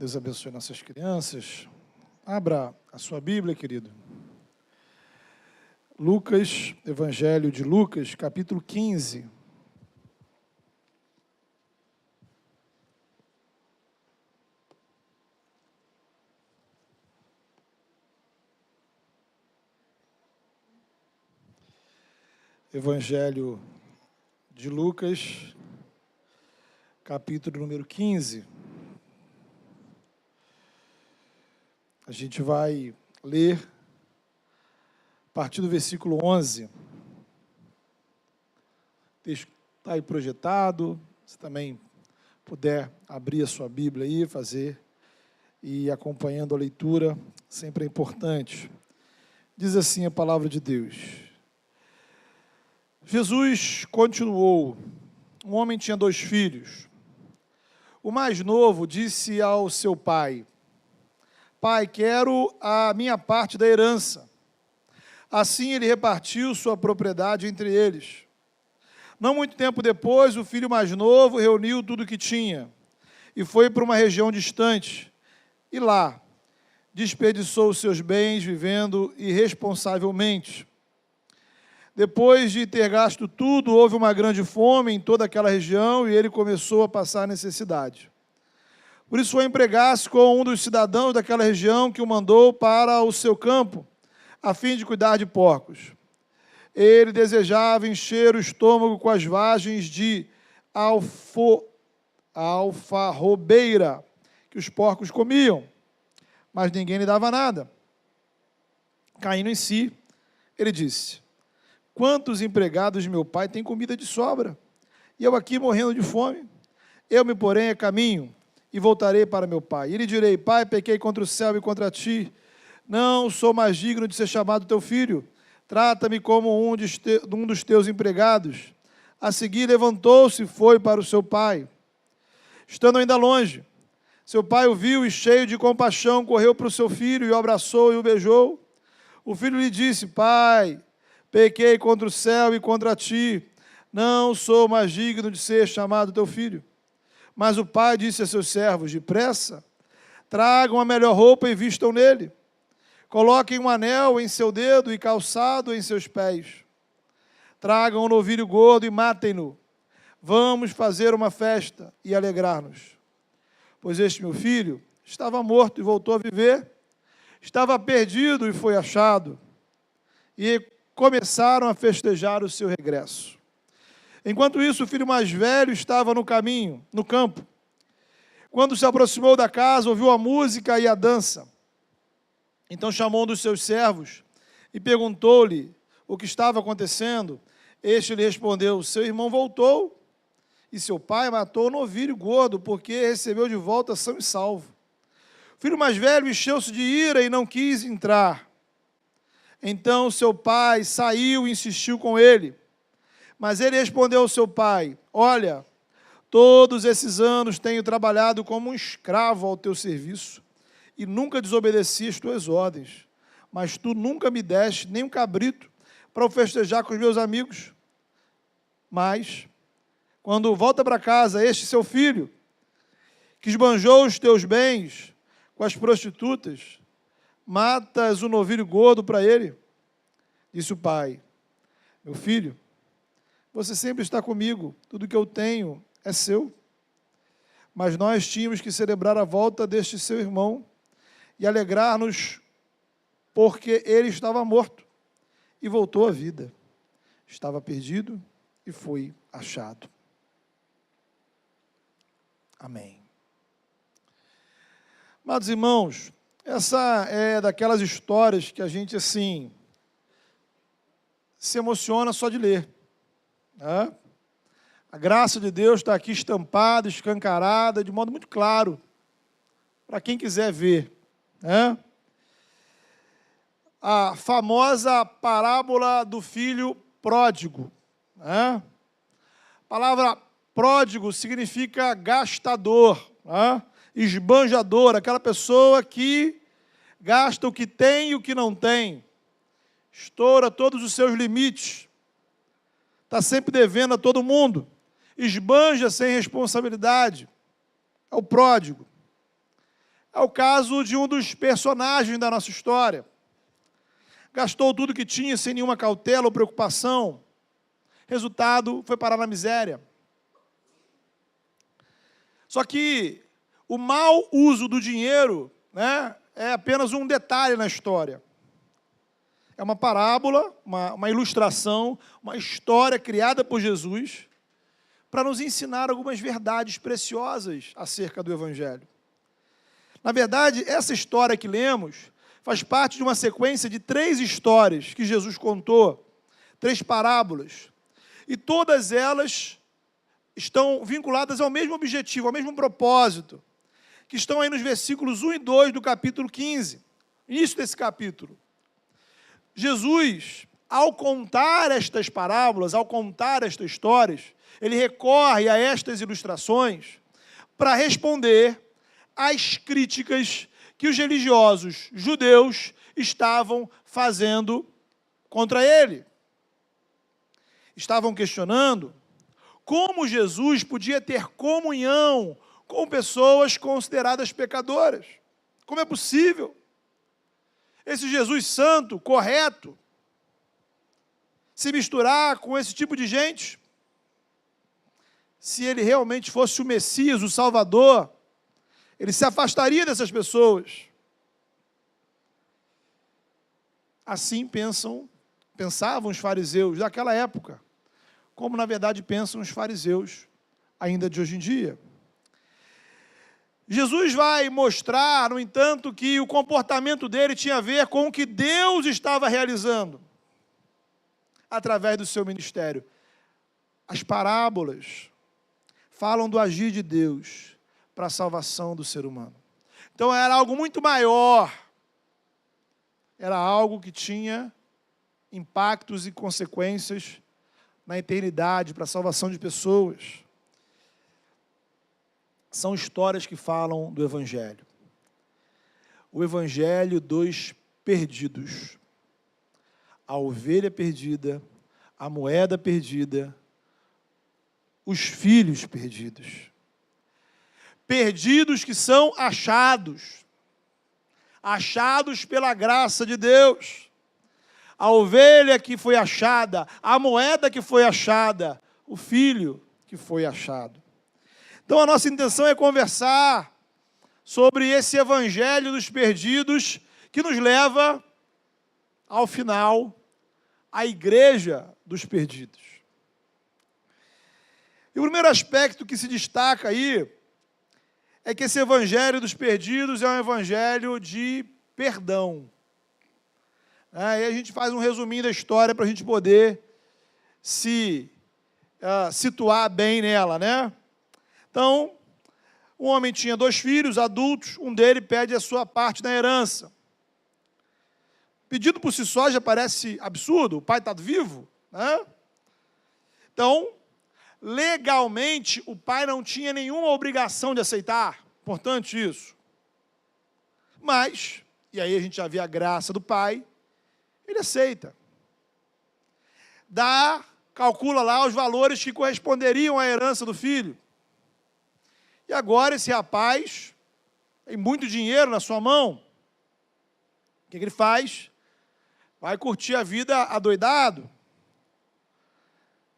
Deus abençoe nossas crianças. Abra a sua Bíblia, querido. Lucas, Evangelho de Lucas, capítulo 15. Evangelho de Lucas, capítulo número 15. A gente vai ler a partir do versículo 11. O texto está aí projetado. Se também puder abrir a sua Bíblia aí, fazer e ir acompanhando a leitura, sempre é importante. Diz assim a palavra de Deus. Jesus continuou. Um homem tinha 2 filhos. O mais novo disse ao seu pai: Pai, quero a minha parte da herança. Assim ele repartiu sua propriedade entre eles. Não muito tempo depois, o filho mais novo reuniu tudo o que tinha e foi para uma região distante. E lá, desperdiçou os seus bens vivendo irresponsavelmente. Depois de ter gasto tudo, houve uma grande fome em toda aquela região e ele começou a passar necessidade. Por isso foi empregar-se com um dos cidadãos daquela região que o mandou para o seu campo, a fim de cuidar de porcos. Ele desejava encher o estômago com as vagens de alfarrobeira que os porcos comiam, mas ninguém lhe dava nada. Caindo em si, ele disse: Quantos empregados de meu pai têm comida de sobra, e eu aqui morrendo de fome? Eu me porei a caminho e voltarei para meu pai. E lhe direi: Pai, pequei contra o céu e contra ti. Não sou mais digno de ser chamado teu filho. Trata-me como um dos teus empregados. A seguir, levantou-se e foi para o seu pai. Estando ainda longe, seu pai o viu e, cheio de compaixão, correu para o seu filho e o abraçou e o beijou. O filho lhe disse: Pai, pequei contra o céu e contra ti. Não sou mais digno de ser chamado teu filho. Mas o pai disse a seus servos: Depressa, tragam a melhor roupa e vistam nele. Coloquem um anel em seu dedo e calçado em seus pés. Tragam um novilho gordo e matem-no. Vamos fazer uma festa e alegrar-nos. Pois este meu filho estava morto e voltou a viver. Estava perdido e foi achado. E começaram a festejar o seu regresso. Enquanto isso, o filho mais velho estava no caminho, no campo. Quando se aproximou da casa, ouviu a música e a dança. Então chamou um dos seus servos e perguntou-lhe o que estava acontecendo. Este lhe respondeu: Seu irmão voltou e seu pai matou o novilho gordo, porque recebeu de volta são e salvo. O filho mais velho encheu-se de ira e não quis entrar. Então seu pai saiu e insistiu com ele. Mas ele respondeu ao seu pai: Olha, todos esses anos tenho trabalhado como um escravo ao teu serviço e nunca desobedeci as tuas ordens. Mas tu nunca me deste nem um cabrito para o festejar com os meus amigos. Mas, quando volta para casa este seu filho, que esbanjou os teus bens com as prostitutas, matas o novilho gordo para ele? Disse o pai: Meu filho, você sempre está comigo, tudo que eu tenho é seu. Mas nós tínhamos que celebrar a volta deste seu irmão e alegrar-nos, porque ele estava morto e voltou à vida. Estava perdido e foi achado. Amém. Amados irmãos, essa é daquelas histórias que a gente, assim, se emociona só de ler. Né? A graça de Deus está aqui estampada, escancarada, de modo muito claro, para quem quiser ver. Né? A famosa parábola do filho pródigo. Né? A palavra pródigo significa gastador, né? Esbanjador, aquela pessoa que gasta o que tem e o que não tem, estoura todos os seus limites, está sempre devendo a todo mundo, esbanja sem responsabilidade, é o pródigo. É o caso de um dos personagens da nossa história. Gastou tudo que tinha sem nenhuma cautela ou preocupação. Resultado, foi parar na miséria. Só que o mau uso do dinheiro, né, é apenas um detalhe na história. É uma parábola, uma ilustração, uma história criada por Jesus para nos ensinar algumas verdades preciosas acerca do Evangelho. Na verdade, essa história que lemos faz parte de uma sequência de 3 histórias que Jesus contou, 3 parábolas, e todas elas estão vinculadas ao mesmo objetivo, ao mesmo propósito, que estão aí nos versículos 1 e 2 do capítulo 15, início desse capítulo. Jesus, ao contar estas parábolas, ao contar estas histórias, ele recorre a estas ilustrações para responder às críticas que os religiosos judeus estavam fazendo contra ele. Estavam questionando como Jesus podia ter comunhão com pessoas consideradas pecadoras. Como é possível esse Jesus santo, correto, se misturar com esse tipo de gente? Se ele realmente fosse o Messias, o Salvador, ele se afastaria dessas pessoas. Assim pensavam os fariseus daquela época, como na verdade pensam os fariseus ainda de hoje em dia. Jesus vai mostrar, no entanto, que o comportamento dele tinha a ver com o que Deus estava realizando através do seu ministério. As parábolas falam do agir de Deus para a salvação do ser humano. Então era algo muito maior, era algo que tinha impactos e consequências na eternidade, para a salvação de pessoas. São histórias que falam do Evangelho. O Evangelho dos perdidos. A ovelha perdida, a moeda perdida, os filhos perdidos. Perdidos que são achados. Achados pela graça de Deus. A ovelha que foi achada, a moeda que foi achada, o filho que foi achado. Então a nossa intenção é conversar sobre esse evangelho dos perdidos que nos leva, ao final, à igreja dos perdidos. E o primeiro aspecto que se destaca aí é que esse evangelho dos perdidos é um evangelho de perdão. Aí a gente faz um resuminho da história para a gente poder se situar bem nela, né? Então, um homem tinha 2 filhos adultos, um deles pede a sua parte da herança. Pedido por si só já parece absurdo, o pai está vivo, né? Então, legalmente, o pai não tinha nenhuma obrigação de aceitar, importante isso. Mas, e aí a gente já vê a graça do pai, ele aceita. Calcula lá os valores que corresponderiam à herança do filho. E agora esse rapaz tem muito dinheiro na sua mão. O que ele faz? Vai curtir a vida adoidado.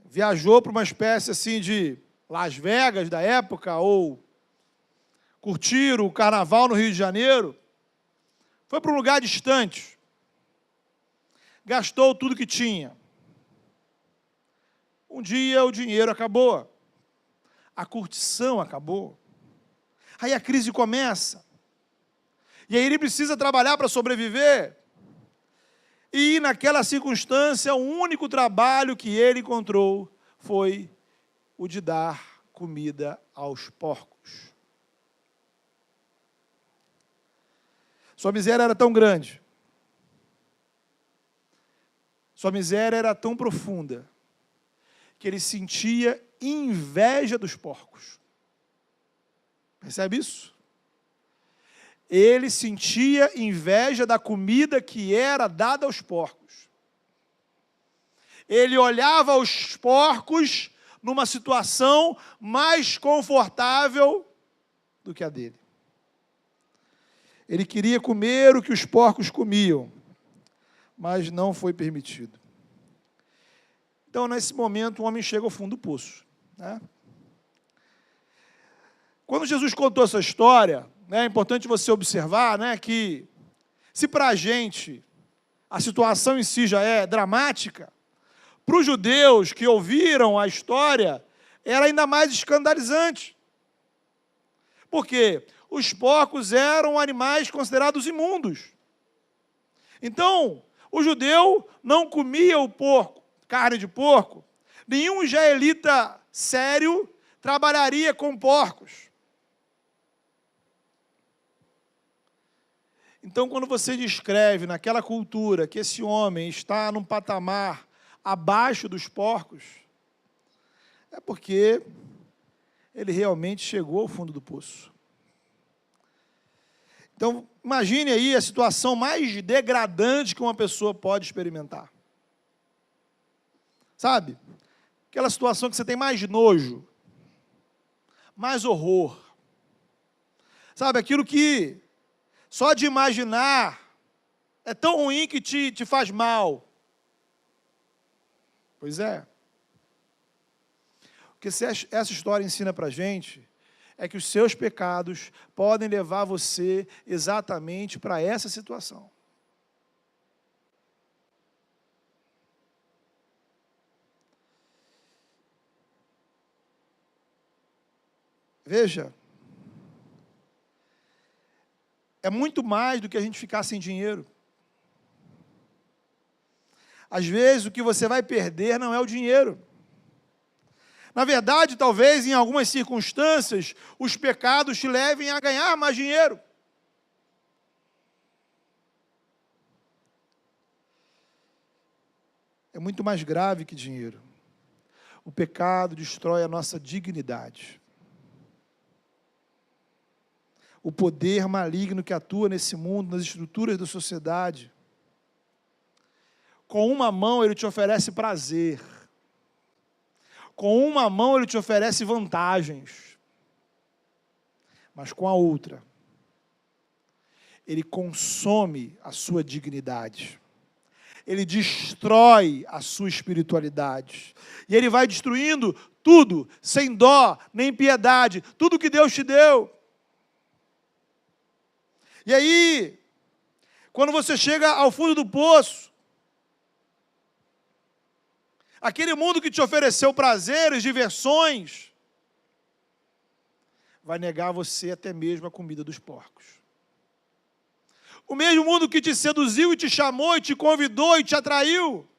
Viajou para uma espécie assim de Las Vegas da época, ou curtir o carnaval no Rio de Janeiro. Foi para um lugar distante. Gastou tudo que tinha. Um dia o dinheiro acabou. A curtição acabou. Aí a crise começa. E aí ele precisa trabalhar para sobreviver. E naquela circunstância, o único trabalho que ele encontrou foi o de dar comida aos porcos. Sua miséria era tão grande. Sua miséria era tão profunda que ele sentia inveja dos porcos. Percebe isso? Ele sentia inveja da comida que era dada aos porcos. Ele olhava os porcos numa situação mais confortável do que a dele. Ele queria comer o que os porcos comiam, mas não foi permitido. Então, nesse momento, o homem chega ao fundo do poço, né? Quando Jesus contou essa história, né, é importante você observar, né, que se para a gente a situação em si já é dramática, para os judeus que ouviram a história, era ainda mais escandalizante. Por quê? Os porcos eram animais considerados imundos. Então, o judeu não comia o porco, carne de porco. Nenhum israelita sério trabalharia com porcos. Então, quando você descreve naquela cultura que esse homem está num patamar abaixo dos porcos, é porque ele realmente chegou ao fundo do poço. Então, imagine aí a situação mais degradante que uma pessoa pode experimentar. Sabe? Aquela situação que você tem mais nojo, mais horror. Sabe? Aquilo que só de imaginar é tão ruim que te faz mal. Pois é. O que essa história ensina para a gente é que os seus pecados podem levar você exatamente para essa situação. Veja, é muito mais do que a gente ficar sem dinheiro. Às vezes, o que você vai perder não é o dinheiro. Na verdade, talvez, em algumas circunstâncias, os pecados te levem a ganhar mais dinheiro. É muito mais grave que dinheiro. O pecado destrói a nossa dignidade. O poder maligno que atua nesse mundo, nas estruturas da sociedade. Com uma mão ele te oferece prazer. Com uma mão ele te oferece vantagens. Mas com a outra, ele consome a sua dignidade. Ele destrói a sua espiritualidade. E ele vai destruindo tudo, sem dó, nem piedade, tudo que Deus te deu. E aí, quando você chega ao fundo do poço, aquele mundo que te ofereceu prazeres, diversões, vai negar a você até mesmo a comida dos porcos. O mesmo mundo que te seduziu e te chamou, e te convidou e te atraiu,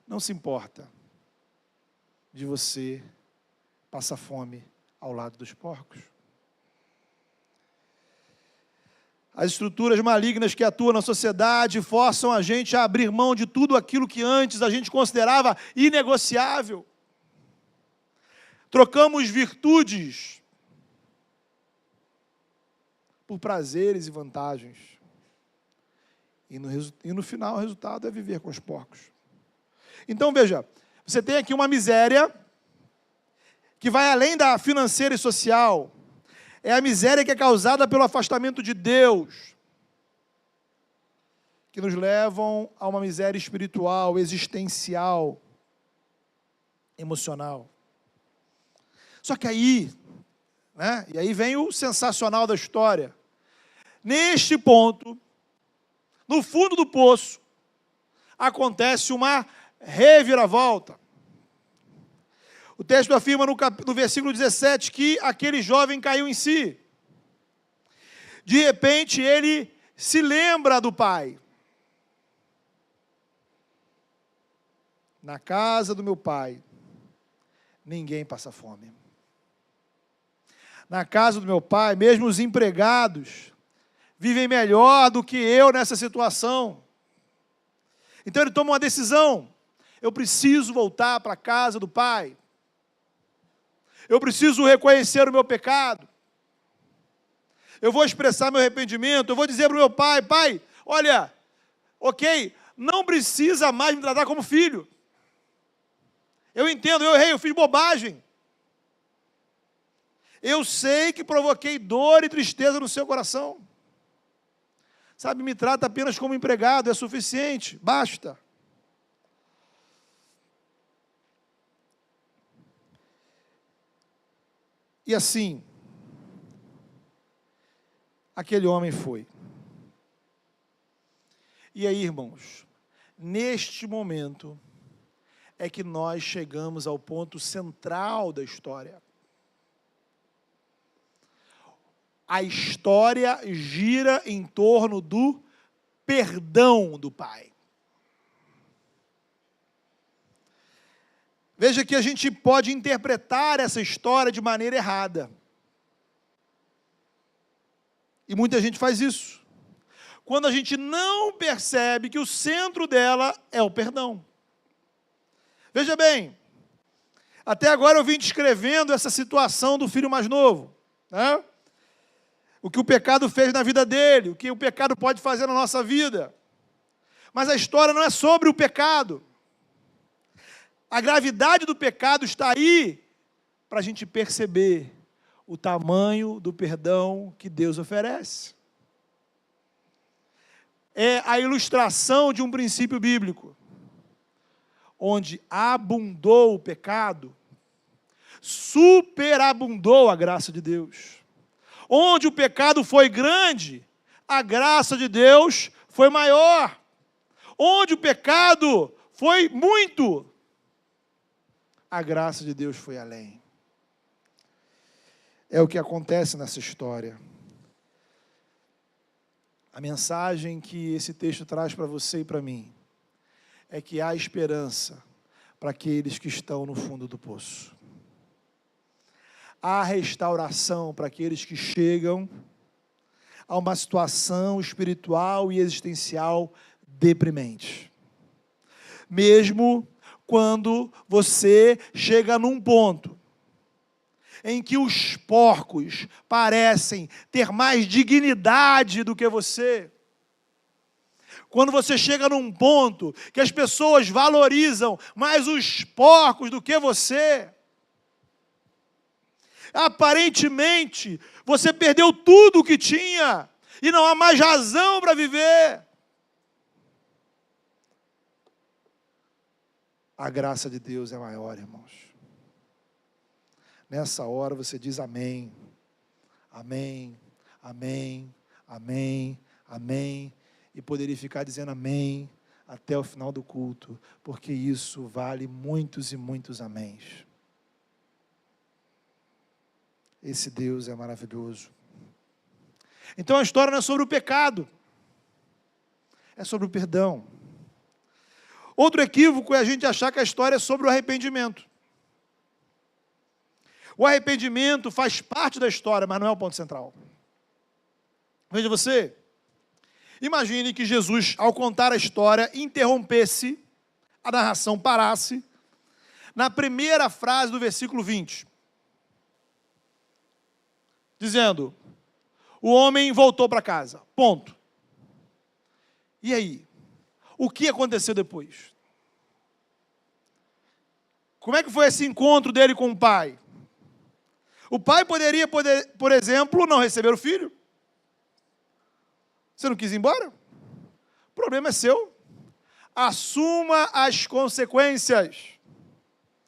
não se importa de você passar fome ao lado dos porcos. As estruturas malignas que atuam na sociedade forçam a gente a abrir mão de tudo aquilo que antes a gente considerava inegociável. Trocamos virtudes por prazeres e vantagens. E no final o resultado é viver com os porcos. Então veja, você tem aqui uma miséria que vai além da financeira e social. É a miséria que é causada pelo afastamento de Deus, que nos levam a uma miséria espiritual, existencial, emocional. Só que aí, né, e aí vem o sensacional da história. Neste ponto, no fundo do poço, acontece uma reviravolta. O texto afirma no versículo 17 que aquele jovem caiu em si. De repente, ele se lembra do pai. Na casa do meu pai, ninguém passa fome. Na casa do meu pai, mesmo os empregados vivem melhor do que eu nessa situação. Então ele toma uma decisão. Eu preciso voltar para a casa do pai. Eu preciso reconhecer o meu pecado. Eu vou expressar meu arrependimento. Eu vou dizer para o meu pai, pai, olha, ok, não precisa mais me tratar como filho. Eu entendo, eu errei, eu fiz bobagem. Eu sei que provoquei dor e tristeza no seu coração. Sabe, me trata apenas como empregado, é suficiente, basta. E assim, aquele homem foi. E aí, irmãos, neste momento é que nós chegamos ao ponto central da história. A história gira em torno do perdão do Pai. Veja que a gente pode interpretar essa história de maneira errada. E muita gente faz isso. Quando a gente não percebe que o centro dela é o perdão. Veja bem, até agora eu vim descrevendo essa situação do filho mais novo, né? O que o pecado fez na vida dele, o que o pecado pode fazer na nossa vida. Mas a história não é sobre o pecado. A gravidade do pecado está aí para a gente perceber o tamanho do perdão que Deus oferece. É a ilustração de um princípio bíblico, onde abundou o pecado, superabundou a graça de Deus. Onde o pecado foi grande, a graça de Deus foi maior. Onde o pecado foi muito, a graça de Deus foi além. É o que acontece nessa história. A mensagem que esse texto traz para você e para mim é que há esperança para aqueles que estão no fundo do poço. Há restauração para aqueles que chegam a uma situação espiritual e existencial deprimente. Mesmo quando você chega num ponto em que os porcos parecem ter mais dignidade do que você, quando você chega num ponto que as pessoas valorizam mais os porcos do que você, aparentemente você perdeu tudo o que tinha e não há mais razão para viver. A graça de Deus é maior, irmãos. Nessa hora você diz amém, amém, amém, amém, amém, e poderia ficar dizendo amém até o final do culto, porque isso vale muitos e muitos améns. Esse Deus é maravilhoso. Então a história não é sobre o pecado, é sobre o perdão. Outro equívoco é a gente achar que a história é sobre o arrependimento. O arrependimento faz parte da história, mas não é o ponto central. Veja você, imagine que Jesus, ao contar a história, interrompesse, a narração parasse, na primeira frase do versículo 20. Dizendo, o homem voltou para casa, ponto. E aí? O que aconteceu depois? Como é que foi esse encontro dele com o pai? O pai poderia, por exemplo, não receber o filho. Você não quis ir embora? O problema é seu. Assuma as consequências.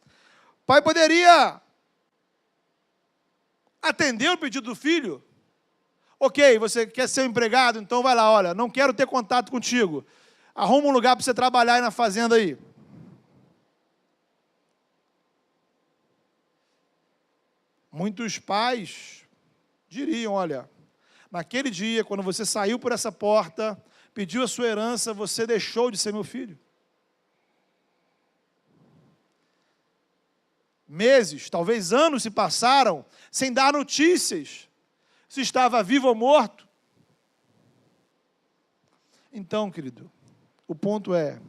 O pai poderia atender o pedido do filho. Ok, você quer ser um empregado, então vai lá, olha, não quero ter contato contigo. Arruma um lugar para você trabalhar aí na fazenda aí. Muitos pais diriam, olha, naquele dia, quando você saiu por essa porta, pediu a sua herança, você deixou de ser meu filho. Meses, talvez anos se passaram, sem dar notícias, se estava vivo ou morto. Então, querido, o ponto é,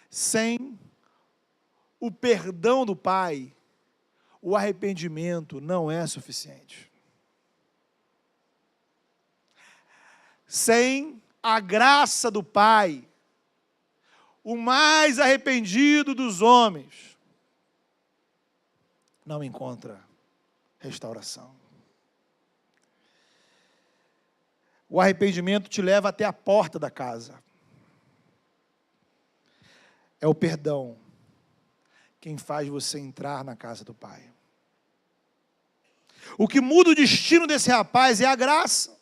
sem o perdão do Pai, o arrependimento não é suficiente. Sem a graça do Pai, o mais arrependido dos homens não encontra restauração. O arrependimento te leva até a porta da casa. É o perdão quem faz você entrar na casa do Pai. O que muda o destino desse rapaz é a graça.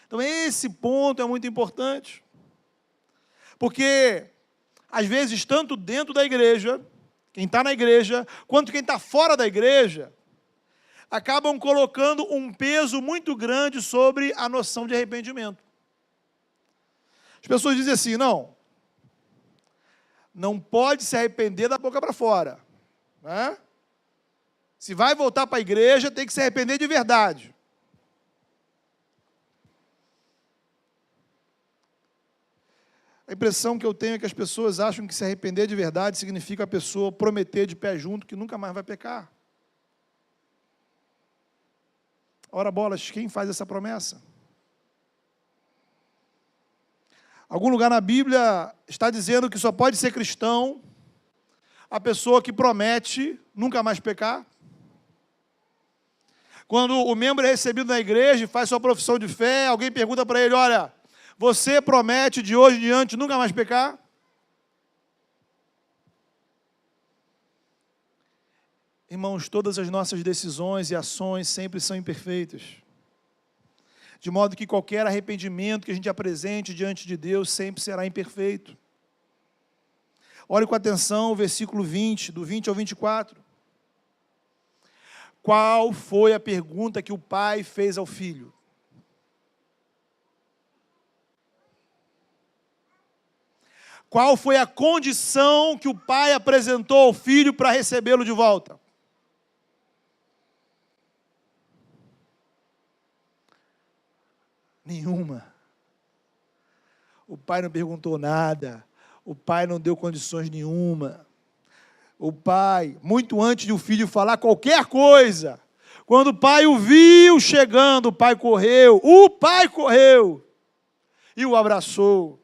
Então esse ponto é muito importante. Porque, às vezes, tanto dentro da igreja, quem está na igreja, quanto quem está fora da igreja, acabam colocando um peso muito grande sobre a noção de arrependimento. As pessoas dizem assim, não pode se arrepender da boca para fora, né? Se vai voltar para a igreja, tem que se arrepender de verdade. A impressão que eu tenho é que as pessoas acham que se arrepender de verdade significa a pessoa prometer de pé junto que nunca mais vai pecar. Ora bolas, quem faz essa promessa? Algum lugar na Bíblia está dizendo que só pode ser cristão a pessoa que promete nunca mais pecar? Quando o membro é recebido na igreja e faz sua profissão de fé, alguém pergunta para ele, olha, você promete de hoje em diante nunca mais pecar? Irmãos, todas as nossas decisões e ações sempre são imperfeitas. De modo que qualquer arrependimento que a gente apresente diante de Deus sempre será imperfeito. Olhe com atenção o versículo 20, do 20 ao 24. Qual foi a pergunta que o pai fez ao filho? Qual foi a condição que o pai apresentou ao filho para recebê-lo de volta? Nenhuma. O pai não perguntou nada. O pai não deu condições nenhuma. O pai, muito antes de o filho falar qualquer coisa, quando o pai o viu chegando, o pai correu e o abraçou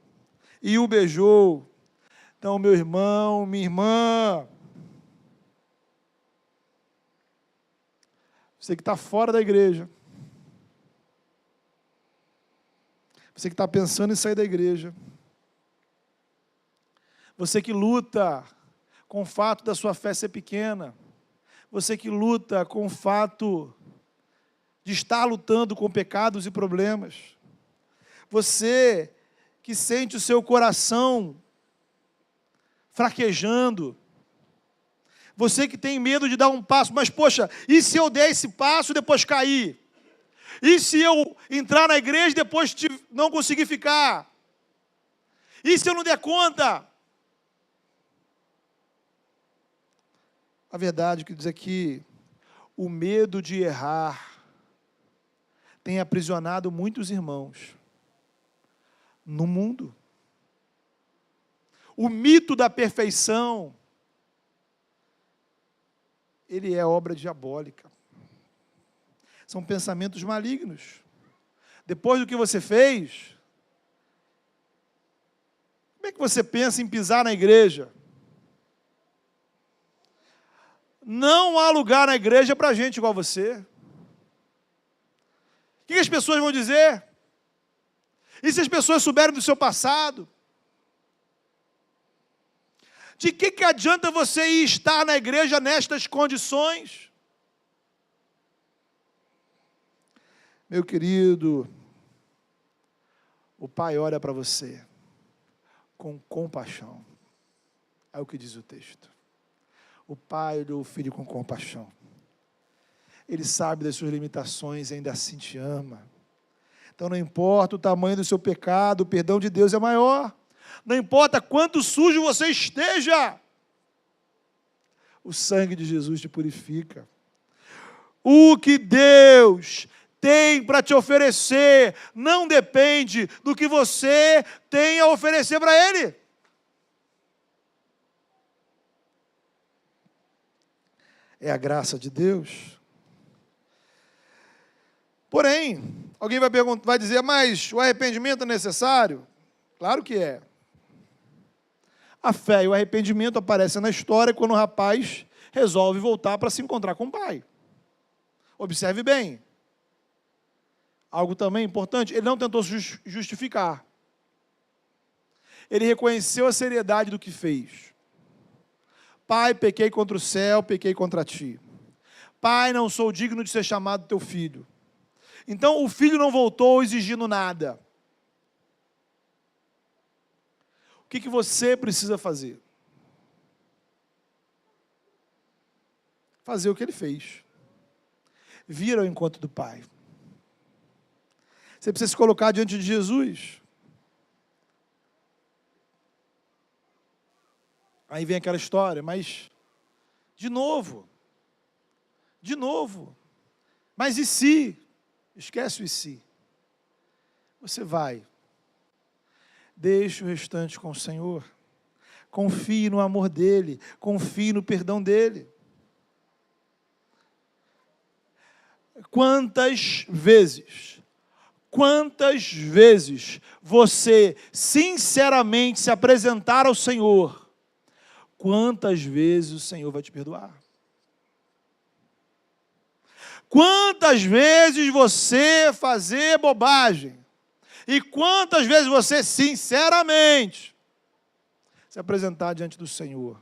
e o beijou. Então, meu irmão, minha irmã, você que está fora da igreja, você que está pensando em sair da igreja, você que luta com o fato da sua fé ser pequena, você que luta com o fato de estar lutando com pecados e problemas, você que sente o seu coração fraquejando, você que tem medo de dar um passo, mas poxa, e se eu der esse passo e depois cair? E se eu entrar na igreja e depois não conseguir ficar? E se eu não der conta? A verdade que diz aqui, o medo de errar tem aprisionado muitos irmãos no mundo. O mito da perfeição, ele é obra diabólica. São pensamentos malignos. Depois do que você fez, como é que você pensa em pisar na igreja? Não há lugar na igreja para gente igual você. O que as pessoas vão dizer? E se as pessoas souberem do seu passado? De que adianta você ir estar na igreja nestas condições? Meu querido, o Pai olha para você com compaixão. É o que diz o texto. O Pai olhou o Filho com compaixão. Ele sabe das suas limitações e ainda assim te ama. Então não importa o tamanho do seu pecado, o perdão de Deus é maior. Não importa quanto sujo você esteja, o sangue de Jesus te purifica. O que Deus tem para te oferecer não depende do que você tem a oferecer para Ele. É a graça de Deus. Porém, alguém vai dizer, mas o arrependimento é necessário? Claro que é. A fé e o arrependimento aparecem na história quando o rapaz resolve voltar para se encontrar com o pai. Observe bem. Algo também importante, ele não tentou justificar. Ele reconheceu a seriedade do que fez. Pai, pequei contra o céu, pequei contra ti. Pai, não sou digno de ser chamado teu filho. Então, o filho não voltou exigindo nada. O que você precisa fazer? Fazer o que ele fez. Vir ao encontro do Pai. Você precisa se colocar diante de Jesus. Aí vem aquela história, mas, de novo, mas e se? Esquece o e se. Você vai, deixe o restante com o Senhor, confie no amor dEle, confie no perdão dEle. Quantas vezes você sinceramente se apresentar ao Senhor, quantas vezes o Senhor vai te perdoar? Quantas vezes você fazer bobagem? E quantas vezes você, sinceramente, se apresentar diante do Senhor?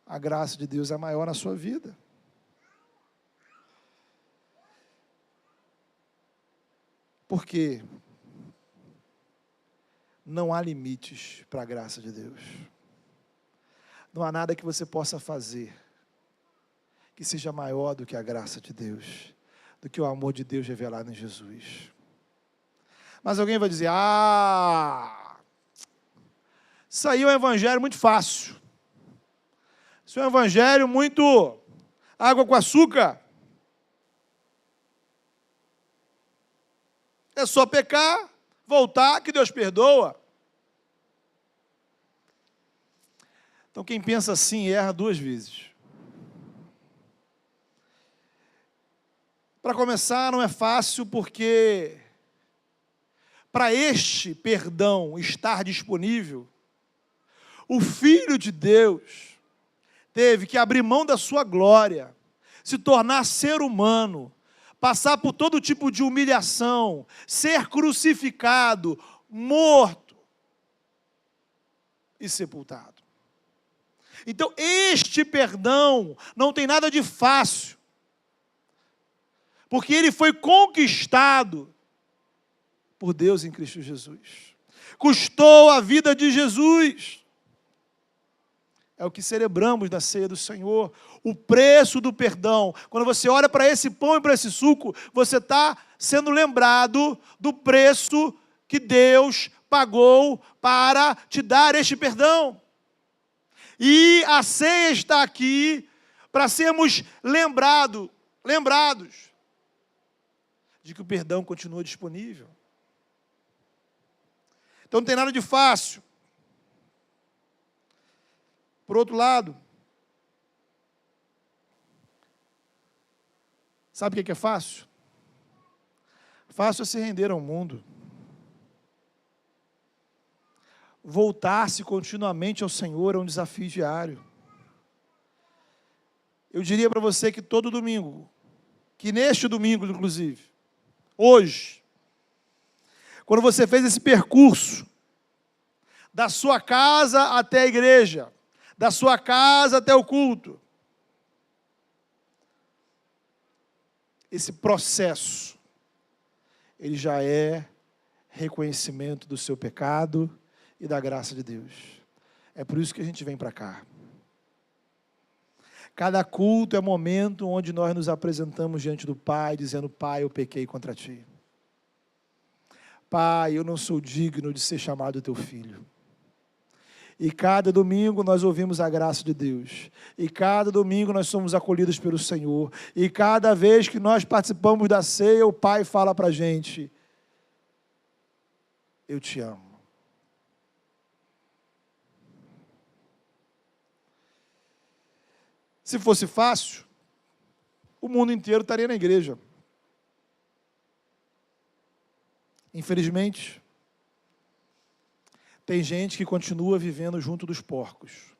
A graça de Deus é maior na sua vida. Porque não há limites para a graça de Deus. Não há nada que você possa fazer que seja maior do que a graça de Deus, do que o amor de Deus revelado em Jesus. Mas alguém vai dizer, isso aí é um evangelho muito fácil. Isso é um evangelho muito água com açúcar. É só pecar, voltar, que Deus perdoa. Então, quem pensa assim, erra duas vezes. Para começar, não é fácil, porque para este perdão estar disponível, o Filho de Deus teve que abrir mão da sua glória, se tornar ser humano, passar por todo tipo de humilhação, ser crucificado, morto e sepultado. Então, este perdão não tem nada de fácil, porque ele foi conquistado por Deus em Cristo Jesus. Custou a vida de Jesus. É o que celebramos da ceia do Senhor, o preço do perdão. Quando você olha para esse pão e para esse suco, você está sendo lembrado do preço que Deus pagou para te dar este perdão. E a ceia está aqui para sermos lembrados de que o perdão continua disponível. Então não tem nada de fácil. Por outro lado, sabe o que é fácil? Fácil é se render ao mundo. Voltar-se continuamente ao Senhor é um desafio diário. Eu diria para você que todo domingo, que neste domingo, inclusive, hoje, quando você fez esse percurso, da sua casa até a igreja, da sua casa até o culto, esse processo, ele já é reconhecimento do seu pecado e da graça de Deus. É por isso que a gente vem para cá. Cada culto é momento onde nós nos apresentamos diante do Pai, dizendo, Pai, eu pequei contra Ti. Pai, eu não sou digno de ser chamado Teu Filho. E cada domingo nós ouvimos a graça de Deus. E cada domingo nós somos acolhidos pelo Senhor. E cada vez que nós participamos da ceia, o Pai fala para a gente, eu te amo. Se fosse fácil, o mundo inteiro estaria na igreja. Infelizmente, tem gente que continua vivendo junto dos porcos.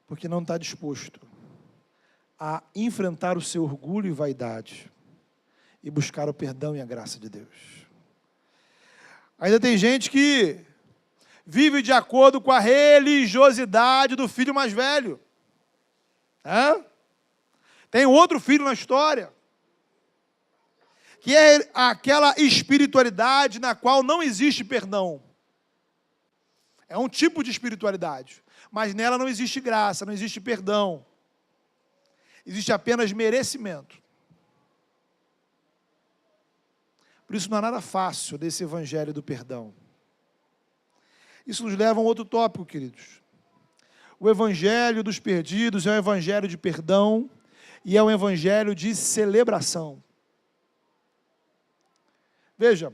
Porque não está disposto a enfrentar o seu orgulho e vaidade e buscar o perdão e a graça de Deus. Ainda tem gente que vive de acordo com a religiosidade do filho mais velho. Tem outro filho na história, que é aquela espiritualidade na qual não existe perdão. É um tipo de espiritualidade, mas nela não existe graça, não existe perdão. Existe apenas merecimento. Por isso não há nada fácil desse evangelho do perdão. Isso nos leva a um outro tópico, queridos. O evangelho dos perdidos é um evangelho de perdão e é um evangelho de celebração. Veja,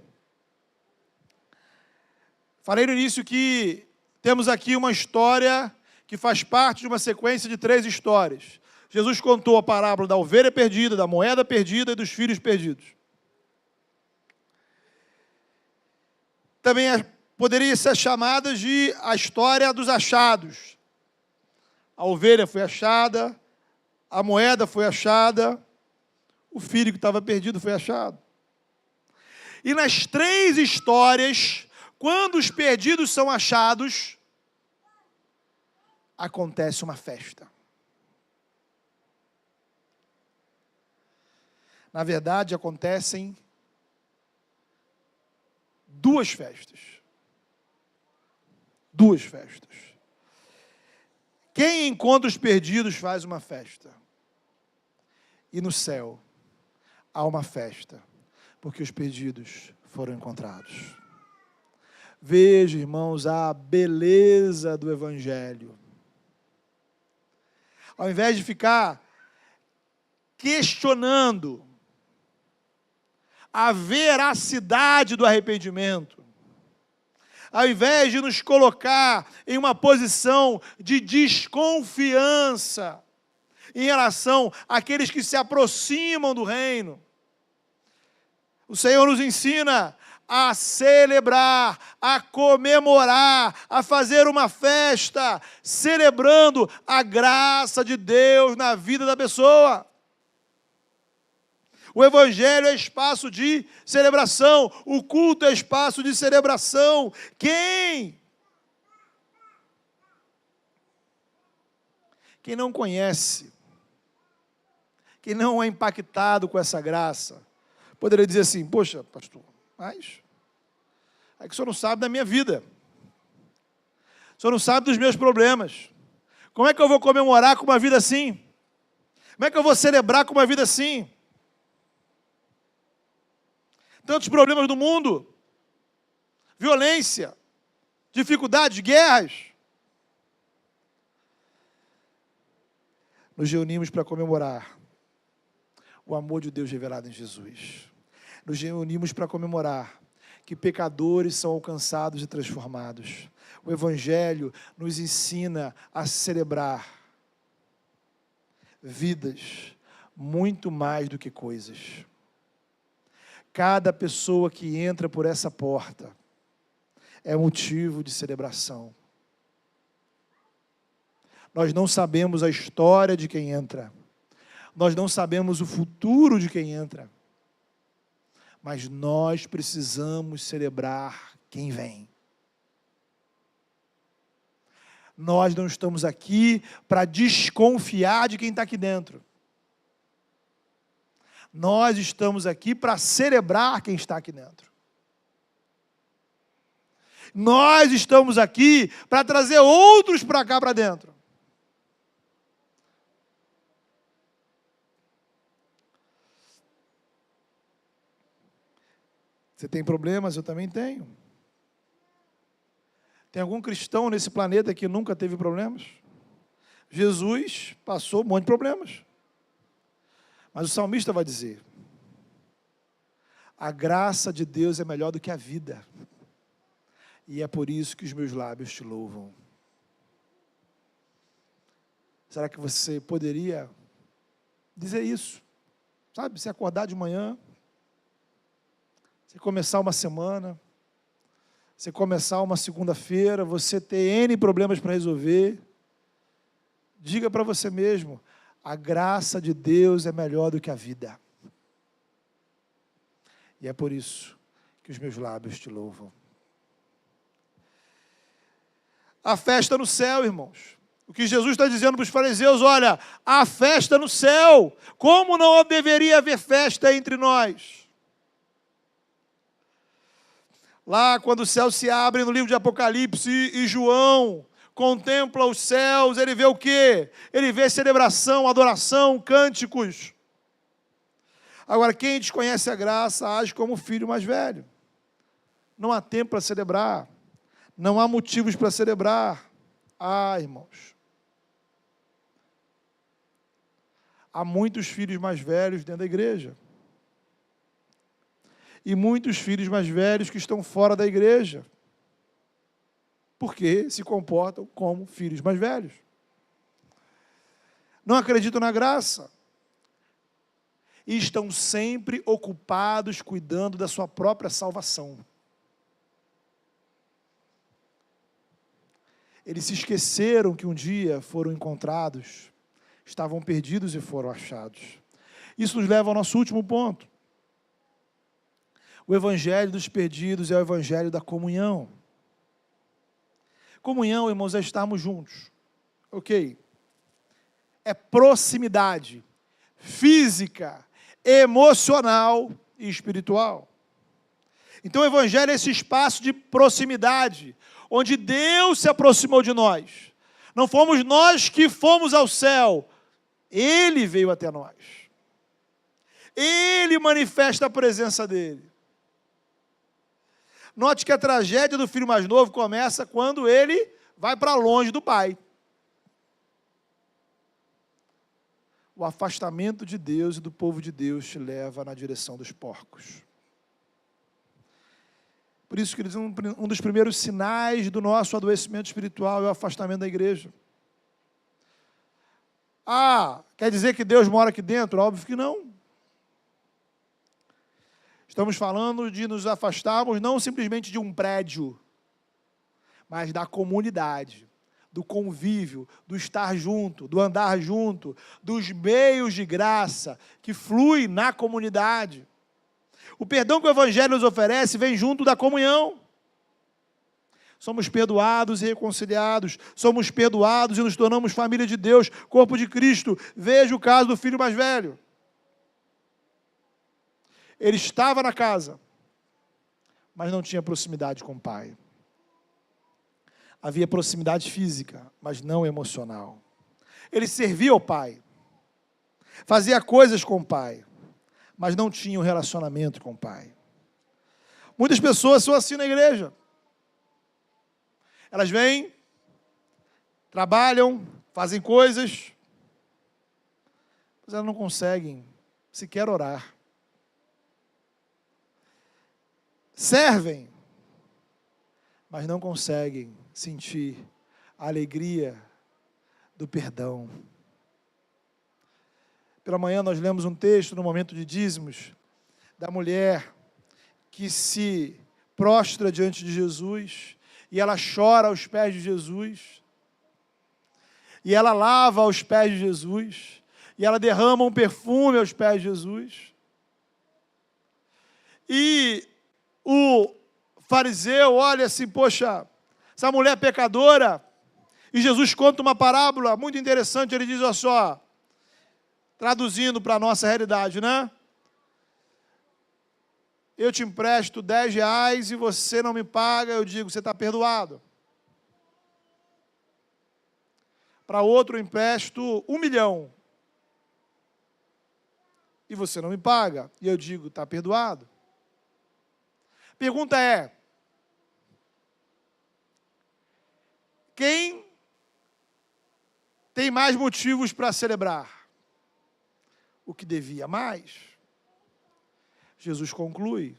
falei no início que temos aqui uma história que faz parte de uma sequência de 3 histórias. Jesus contou a parábola da ovelha perdida, da moeda perdida e dos filhos perdidos. Também poderia ser chamada de a história dos achados. A ovelha foi achada, a moeda foi achada, o filho que estava perdido foi achado. E nas 3 histórias, quando os perdidos são achados, acontece uma festa. Na verdade, acontecem 2 festas. 2 festas. Quem encontra os perdidos faz uma festa. E no céu há uma festa, porque os perdidos foram encontrados. Veja, irmãos, a beleza do evangelho. Ao invés de ficar questionando a veracidade do arrependimento, ao invés de nos colocar em uma posição de desconfiança em relação àqueles que se aproximam do reino, o Senhor nos ensina a celebrar, a comemorar, a fazer uma festa, celebrando a graça de Deus na vida da pessoa. O evangelho é espaço de celebração, o culto é espaço de celebração. Quem não conhece, quem não é impactado com essa graça, poderia dizer assim: poxa, pastor, mas é que o senhor não sabe da minha vida, o senhor não sabe dos meus problemas. Como é que eu vou comemorar com uma vida assim? Como é que eu vou celebrar com uma vida assim? Tantos problemas do mundo, violência, dificuldades, guerras. Nos reunimos para comemorar o amor de Deus revelado em Jesus. Nos reunimos para comemorar que pecadores são alcançados e transformados. O Evangelho nos ensina a celebrar vidas muito mais do que coisas. Cada pessoa que entra por essa porta é motivo de celebração. Nós não sabemos a história de quem entra. Nós não sabemos o futuro de quem entra. Mas nós precisamos celebrar quem vem. Nós não estamos aqui para desconfiar de quem está aqui dentro. Nós estamos aqui para celebrar quem está aqui dentro. Nós estamos aqui para trazer outros para cá, para dentro. Você tem problemas? Eu também tenho. Tem algum cristão nesse planeta que nunca teve problemas? Jesus passou um monte de problemas. Mas o salmista vai dizer: a graça de Deus é melhor do que a vida. E é por isso que os meus lábios te louvam. Será que você poderia dizer isso? Sabe, se acordar de manhã, você começar uma semana, você começar uma segunda-feira, você ter N problemas para resolver, diga para você mesmo: A graça de Deus é melhor do que a vida. E é por isso que os meus lábios te louvam. A festa no céu, irmãos. O que Jesus está dizendo para os fariseus, olha, há festa no céu. Como não deveria haver festa entre nós? Lá, quando os céus se abrem no livro de Apocalipse e João contempla os céus, ele vê o quê? Ele vê celebração, adoração, cânticos. Agora, quem desconhece a graça age como o filho mais velho. Não há tempo para celebrar. Não há motivos para celebrar. Ah, irmãos. Há muitos filhos mais velhos dentro da igreja. E muitos filhos mais velhos que estão fora da igreja. Porque se comportam como filhos mais velhos. Não acreditam na graça. E estão sempre ocupados cuidando da sua própria salvação. Eles se esqueceram que um dia foram encontrados, estavam perdidos e foram achados. Isso nos leva ao nosso último ponto. O evangelho dos perdidos é o evangelho da comunhão. Comunhão, irmãos, é estarmos juntos. Ok? É proximidade física, emocional e espiritual. Então o evangelho é esse espaço de proximidade, onde Deus se aproximou de nós. Não fomos nós que fomos ao céu, Ele veio até nós. Ele manifesta a presença dEle. Note que a tragédia do filho mais novo começa quando ele vai para longe do pai. O afastamento de Deus e do povo de Deus te leva na direção dos porcos. Por isso que eles um dos primeiros sinais do nosso adoecimento espiritual é o afastamento da igreja. Ah, quer dizer que Deus mora aqui dentro? Óbvio que não. Estamos falando de nos afastarmos não simplesmente de um prédio, mas da comunidade, do convívio, do estar junto, do andar junto, dos meios de graça que flui na comunidade. O perdão que o Evangelho nos oferece vem junto da comunhão. Somos perdoados e reconciliados, somos perdoados e nos tornamos família de Deus, corpo de Cristo. Veja o caso do filho mais velho. Ele estava na casa, mas não tinha proximidade com o pai. Havia proximidade física, mas não emocional. Ele servia ao pai, fazia coisas com o pai, mas não tinha um relacionamento com o pai. Muitas pessoas são assim na igreja. Elas vêm, trabalham, fazem coisas, mas elas não conseguem sequer orar. Servem, mas não conseguem sentir a alegria do perdão. Pela manhã nós lemos um texto no momento de dízimos, da mulher que se prostra diante de Jesus, e ela chora aos pés de Jesus, e ela lava aos pés de Jesus, e ela derrama um perfume aos pés de Jesus. E o fariseu olha assim, poxa, essa mulher é pecadora, e Jesus conta uma parábola muito interessante, ele diz, olha só, traduzindo para a nossa realidade, né? Eu te empresto 10 reais e você não me paga, eu digo, você está perdoado. Para outro eu empresto 1 milhão e você não me paga, e eu digo, está perdoado. Pergunta é, quem tem mais motivos para celebrar? O que devia mais? Jesus conclui,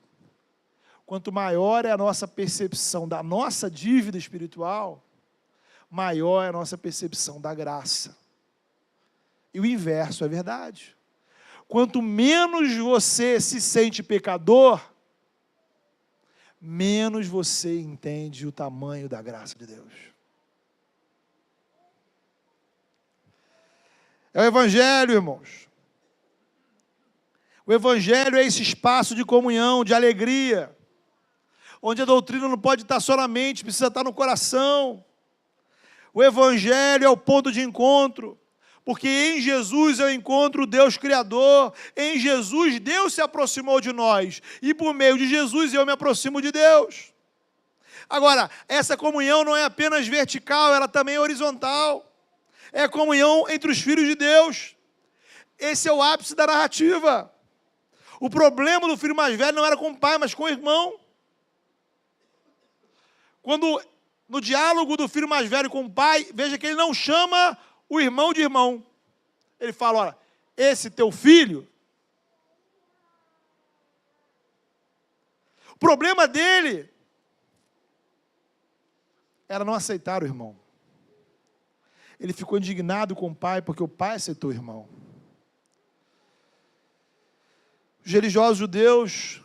quanto maior é a nossa percepção da nossa dívida espiritual, maior é a nossa percepção da graça. E o inverso é verdade. Quanto menos você se sente pecador, menos você entende o tamanho da graça de Deus. É o Evangelho, irmãos. O Evangelho é esse espaço de comunhão, de alegria, onde a doutrina não pode estar só na mente, precisa estar no coração. O Evangelho é o ponto de encontro, porque em Jesus eu encontro o Deus Criador, em Jesus Deus se aproximou de nós, e por meio de Jesus eu me aproximo de Deus. Agora, essa comunhão não é apenas vertical, ela também é horizontal. É a comunhão entre os filhos de Deus. Esse é o ápice da narrativa. O problema do filho mais velho não era com o pai, mas com o irmão. Quando, no diálogo do filho mais velho com o pai, veja que ele não chama o irmão de irmão. Ele fala, olha, esse teu filho... O problema dele era não aceitar o irmão. Ele ficou indignado com o pai, porque o pai aceitou o irmão. Os religiosos judeus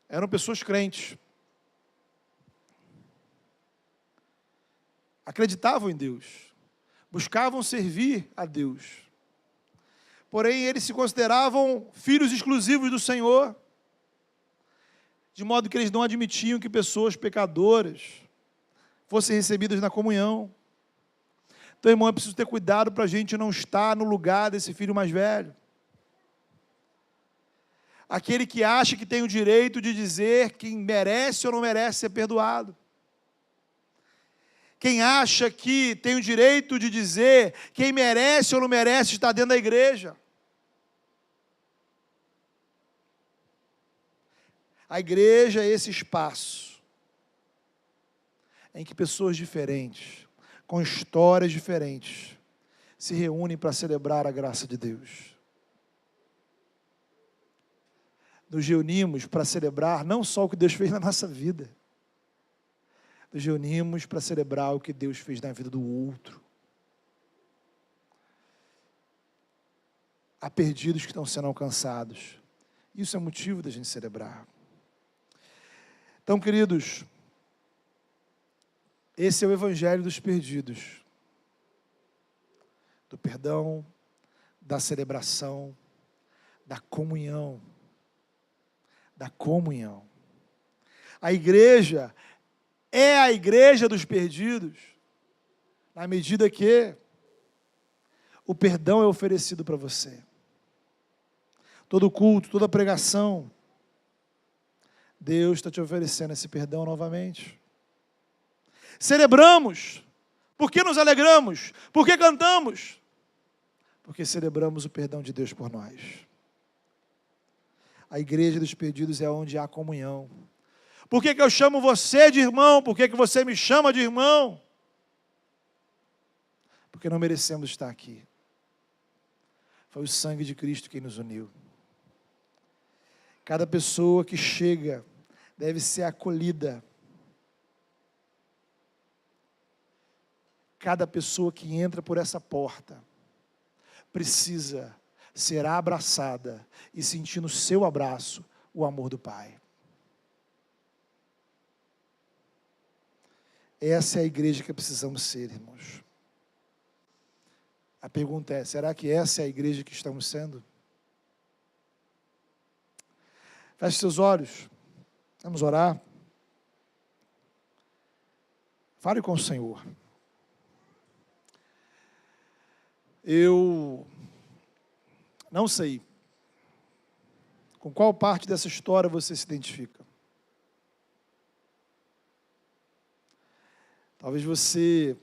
eram pessoas crentes. Acreditavam em Deus. Buscavam servir a Deus. Porém, eles se consideravam filhos exclusivos do Senhor, de modo que eles não admitiam que pessoas pecadoras fossem recebidas na comunhão. Então, irmão, é preciso ter cuidado para a gente não estar no lugar desse filho mais velho. Aquele que acha que tem o direito de dizer quem merece ou não merece ser perdoado. Quem acha que tem o direito de dizer quem merece ou não merece estar dentro da igreja. A igreja é esse espaço em que pessoas diferentes, com histórias diferentes, se reúnem para celebrar a graça de Deus. Nos reunimos para celebrar não só o que Deus fez na nossa vida, nos reunimos para celebrar o que Deus fez na vida do outro. Há perdidos que estão sendo alcançados. Isso é motivo da gente celebrar. Então, queridos, esse é o Evangelho dos perdidos. Do perdão, da celebração, da comunhão. Da comunhão. A igreja é a igreja dos perdidos, na medida que o perdão é oferecido para você. Todo culto, toda pregação, Deus está te oferecendo esse perdão novamente. Celebramos. Por que nos alegramos? Por que cantamos? Porque celebramos o perdão de Deus por nós. A igreja dos perdidos é onde há comunhão. Por que eu chamo você de irmão? Por que você me chama de irmão? Porque não merecemos estar aqui. Foi o sangue de Cristo quem nos uniu. Cada pessoa que chega deve ser acolhida. Cada pessoa que entra por essa porta precisa ser abraçada e sentir no seu abraço o amor do Pai. Essa é a igreja que precisamos ser, irmãos. A pergunta é, será que essa é a igreja que estamos sendo? Feche seus olhos. Vamos orar. Fale com o Senhor. Eu não sei com qual parte dessa história você se identifica. Talvez você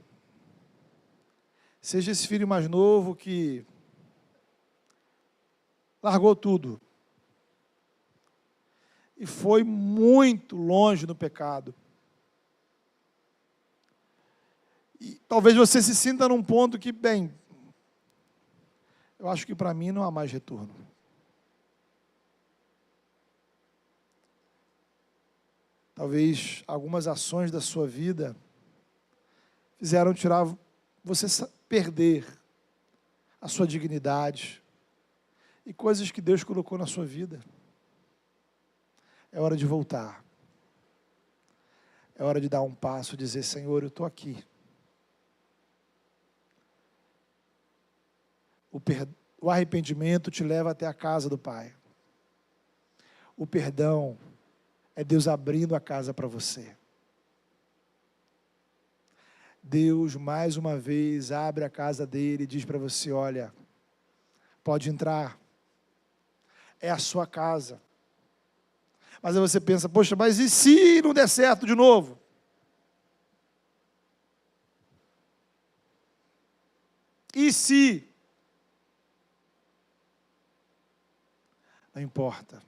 seja esse filho mais novo que largou tudo e foi muito longe no pecado. E talvez você se sinta num ponto que, bem, eu acho que para mim não há mais retorno. Talvez algumas ações da sua vida fizeram tirar você perder a sua dignidade e coisas que Deus colocou na sua vida. É hora de voltar. É hora de dar um passo e dizer, Senhor, eu estou aqui. O arrependimento te leva até a casa do Pai. O perdão é Deus abrindo a casa para você. Deus, mais uma vez, abre a casa dele e diz para você, olha, pode entrar. É a sua casa. Mas aí você pensa, poxa, mas e se não der certo de novo? E se? Não importa.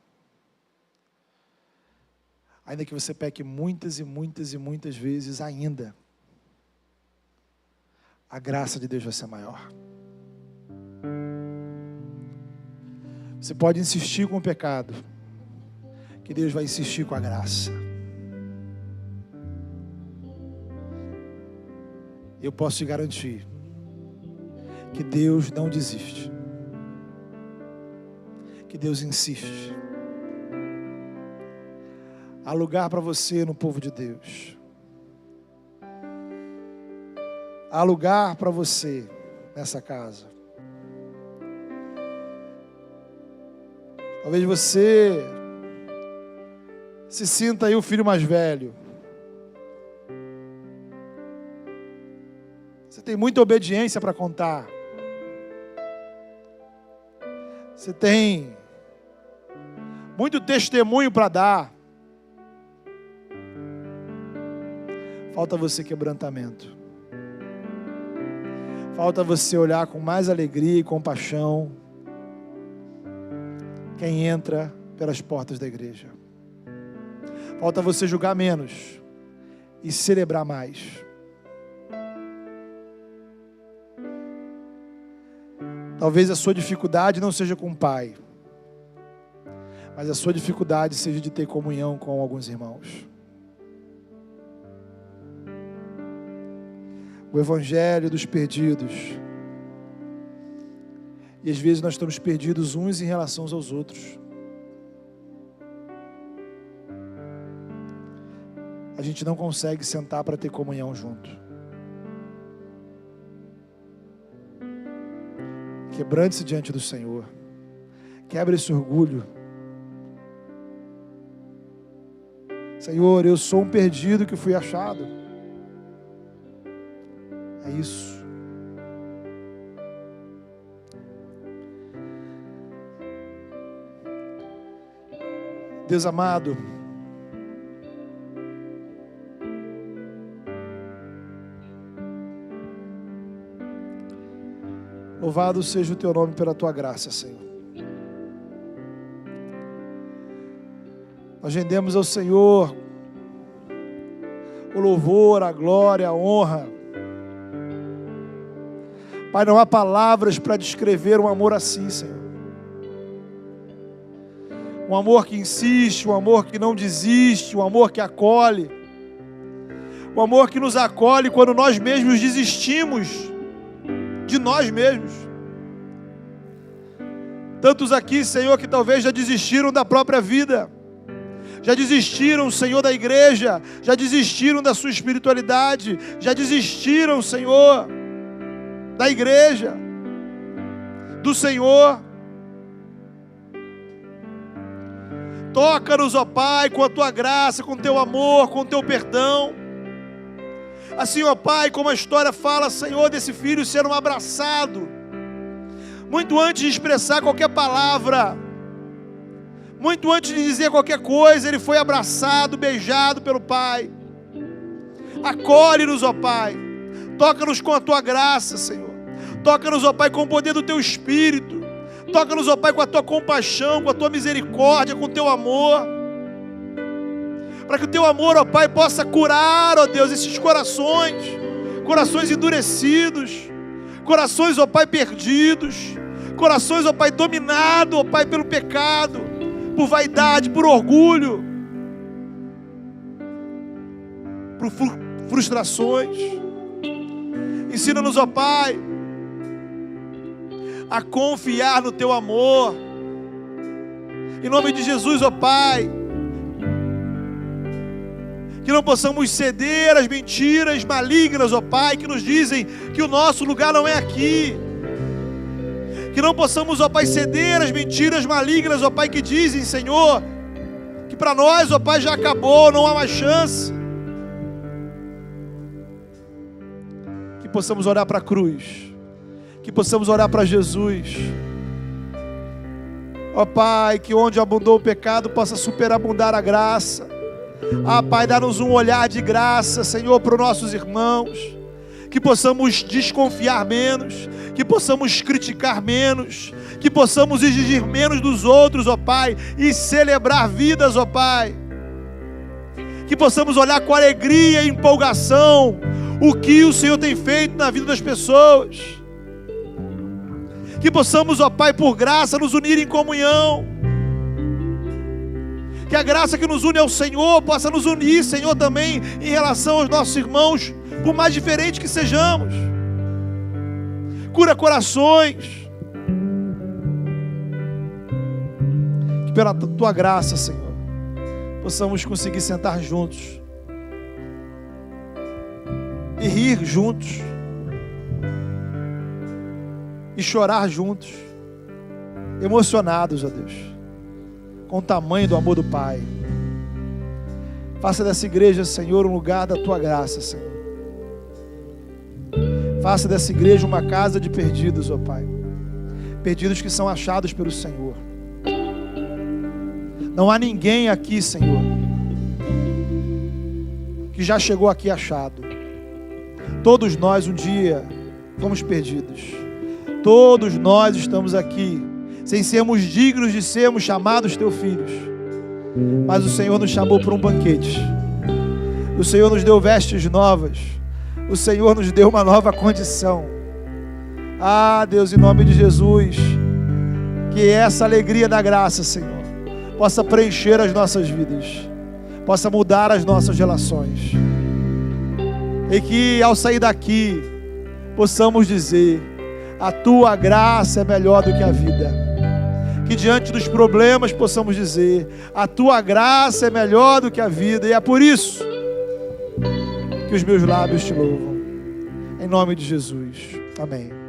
Ainda que você peque muitas e muitas e muitas vezes ainda, a graça de Deus vai ser maior. Você pode insistir com o pecado, que Deus vai insistir com a graça. Eu posso te garantir que Deus não desiste, que Deus insiste. Há lugar para você no povo de Deus. Há lugar para você nessa casa. Talvez você se sinta aí o filho mais velho. Você tem muita obediência para contar. Você tem muito testemunho para dar. Falta você quebrantamento. Falta você olhar com mais alegria e compaixão quem entra pelas portas da igreja. Falta você julgar menos e celebrar mais. Talvez a sua dificuldade não seja com o pai, mas a sua dificuldade seja de ter comunhão com alguns irmãos. O evangelho dos perdidos. E às vezes nós estamos perdidos uns em relação aos outros. A gente não consegue sentar para ter comunhão junto. Quebrante-se diante do Senhor. Quebra esse orgulho. Senhor, eu sou um perdido que fui achado. É isso. Deus amado, louvado seja o teu nome pela tua graça, Senhor. Nós rendemos ao Senhor o louvor, a glória, a honra. Pai, não há palavras para descrever um amor assim, Senhor. Um amor que insiste, um amor que não desiste, um amor que acolhe. Um amor que nos acolhe quando nós mesmos desistimos de nós mesmos. Tantos aqui, Senhor, que talvez já desistiram da própria vida. Já desistiram, Senhor, da igreja. Já desistiram da sua espiritualidade. Já desistiram, Senhor, da igreja, do Senhor. Toca-nos, ó Pai, com a tua graça, com o teu amor, com o teu perdão. Assim, ó Pai, como a história fala, Senhor, desse filho sendo abraçado, muito antes de expressar qualquer palavra, muito antes de dizer qualquer coisa, ele foi abraçado, beijado pelo Pai. Acolhe-nos, ó Pai. Toca-nos com a tua graça, Senhor. Toca-nos, ó Pai, com o poder do teu Espírito. Toca-nos, ó Pai, com a tua compaixão, com a tua misericórdia, com o teu amor. Para que o teu amor, ó Pai, possa curar, ó Deus, esses corações. Corações endurecidos. Corações, ó Pai, perdidos. Corações, ó Pai, dominados, ó Pai, pelo pecado, por vaidade, por orgulho, por frustrações. Ensina-nos, ó Pai, a confiar no teu amor. Em nome de Jesus, ó Pai, que não possamos ceder às mentiras malignas, ó Pai, que nos dizem que o nosso lugar não é aqui, Que não possamos, ó Pai, ceder às mentiras malignas, ó Pai, que dizem, Senhor, que para nós, ó Pai, já acabou, não há mais chance. Que possamos olhar para a cruz, que possamos olhar para Jesus. Ó Pai, que onde abundou o pecado possa superabundar a graça. Ah Pai, dá-nos um olhar de graça, Senhor, para os nossos irmãos. Que possamos desconfiar menos, que possamos criticar menos, que possamos exigir menos dos outros, ó Pai, e celebrar vidas, ó Pai. Que possamos olhar com alegria e empolgação o que o Senhor tem feito na vida das pessoas. Que possamos, ó Pai, por graça, nos unir em comunhão. Que a graça que nos une ao Senhor possa nos unir, Senhor, também em relação aos nossos irmãos, por mais diferentes que sejamos. Cura corações. Que pela Tua graça, Senhor, possamos conseguir sentar juntos e rir juntos e chorar juntos, emocionados, ó Deus, com o tamanho do amor do Pai. Faça dessa igreja, Senhor, um lugar da Tua graça, Senhor. Faça dessa igreja uma casa de perdidos, ó Pai. Perdidos que são achados pelo Senhor. Não há ninguém aqui, Senhor, que já chegou aqui achado. Todos nós um dia fomos perdidos. Todos nós estamos aqui sem sermos dignos de sermos chamados Teus filhos. Mas o Senhor nos chamou para um banquete. O Senhor nos deu vestes novas. O Senhor nos deu uma nova condição. Ah, Deus, em nome de Jesus, que essa alegria da graça, Senhor, possa preencher as nossas vidas, possa mudar as nossas relações. E que ao sair daqui, possamos dizer: a Tua graça é melhor do que a vida. Que diante dos problemas possamos dizer: a Tua graça é melhor do que a vida. E é por isso que os meus lábios Te louvam. Em nome de Jesus. Amém.